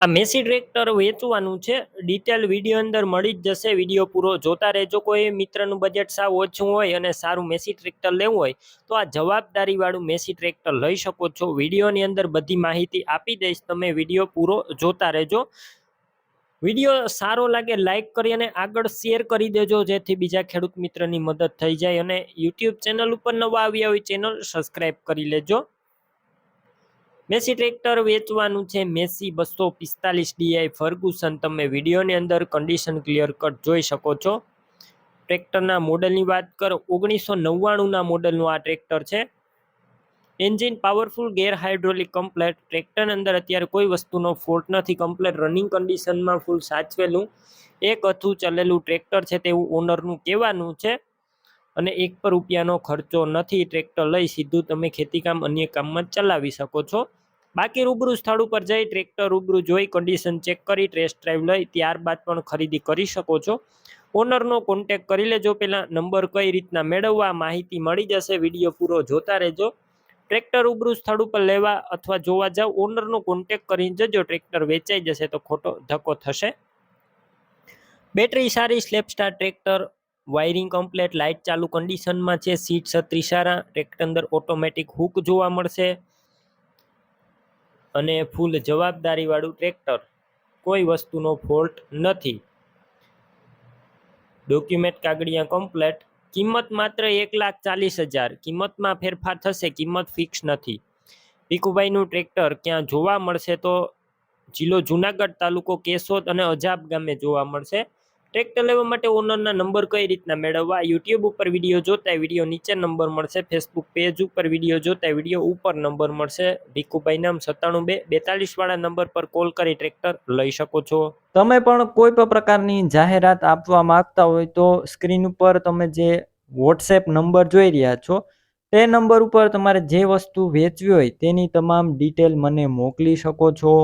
આ Massey tractor વેચવાનું છે. ડિટેલ વિડીયો અંદર મળી જ જશે. વિડીયો પૂરો જોતા રહેજો. કોઈ મિત્રનું બજેટ સાવ ઓછું હોય અને સારું મેસી ટ્રેક્ટર લેવું હોય તો આ જવાબદારીવાળું મેસી ટ્રેક્ટર લઈ શકો છો. વિડીયોની અંદર બધી માહિતી આપી દઈશ. તમે વિડીયો પૂરો જોતા રહેજો. વિડીયો સારો લાગે લાઇક કરી અને આગળ શેર કરી દેજો, જેથી બીજા ખેડૂત મિત્રની મદદ થઈ જાય. અને યુટ્યુબ ચેનલ ઉપર નવા આવ્યા હોય ચેનલ સબસ્ક્રાઈબ કરી લેજો. મેસી ટ્રેક્ટર વેચવાનું છે. Massey 245 DI Ferguson. તમે વિડીયોની અંદર કન્ડિશન ક્લિયર કટ જોઈ શકો છો. ટ્રેક્ટરના મોડલની વાત કરો, 1999ના મોડલનું આ ટ્રેક્ટર છે. એન્જિન પાવરફુલ, ગેર હાઇડ્રોલિક કમ્પ્લેટ. ટ્રેક્ટરની અંદર અત્યારે કોઈ વસ્તુનો ફોલ્ટ નથી. કમ્પ્લેટ રનિંગ કન્ડિશનમાં ફૂલ સાચવેલું એક હતું ચલેલું ટ્રેક્ટર છે તેવું ઓનરનું કહેવાનું છે. અને એક પર રૂપિયાનો ખર્ચો નથી. ટ્રેક્ટર લઈ સીધું તમે ખેતીકામ અન્ય કામમાં ચલાવી શકો છો. બાકી રૂબરૂ સ્થળ ઉપર જઈ ટ્રેક્ટર રૂબરૂ જોઈ કન્ડિશન ચેક કરી ટેસ્ટ ડ્રાઈવ લઈ ત્યારબાદ પણ ખરીદી કરી શકો છો. ઓનરનો કોન્ટેક કરી લેજો. પહેલાં નંબર કઈ રીતના મેળવવા માહિતી મળી જશે. વિડીયો પૂરો જોતા રહેજો. ટ્રેક્ટર રૂબરૂ સ્થળ ઉપર લેવા અથવા જોવા જાવ, ઓનરનો કોન્ટેક કરીને જજો. ટ્રેક્ટર વેચાઈ જશે તો ખોટો ધક્કો થશે. બેટરી સારી, slap star tractor, wiring complete, light ચાલુ કન્ડિશનમાં છે. સીટ છત્રી સારા. ટ્રેક્ટર અંદર ઓટોમેટિક હુક જોવા મળશે અને ફૂલ જવાબદારી વાળું ટ્રેક્ટર. કોઈ વસ્તુનો ફોલ્ટ નથી. ડોક્યુમેન્ટ કાગળિયા કમ્પ્લેટ. કિંમત માત્ર 1,40,000. કિંમતમાં ફેરફાર થશે. કિંમત ફિક્સ નથી. ભીખુભાઈનું ટ્રેક્ટર ક્યાં જોવા મળશે તો જિલ્લો જુનાગઢ, તાલુકો કેશોદ અને અજાબ ગામે જોવા મળશે. ટ્રેક્ટર લેવા માટે ઓનરના નંબર કઈ રીતના મેળવવા? યુટ્યુબ ઉપર વિડીયો જોતા વિડીયો નીચે નંબર મળશે. ફેસબુક પેજ ઉપર વિડીયો જોતા વિડીયો ઉપર નંબર મળશે. ભીખુભાઈ નામ 97 2 42 વાળા નંબર પર કોલ કરી ટ્રેક્ટર લઈ શકો છો. તમે પણ કોઈ પણ પ્રકારની જાહેરાત આપવા માંગતા હોય તો સ્ક્રીન ઉપર તમે જે વોટ્સએપ નંબર જોઈ રહ્યા છો તે નંબર ઉપર તમારે જે વસ્તુ વેચવી હોય તેની તમામ ડિટેલ મને મોકલી શકો છો.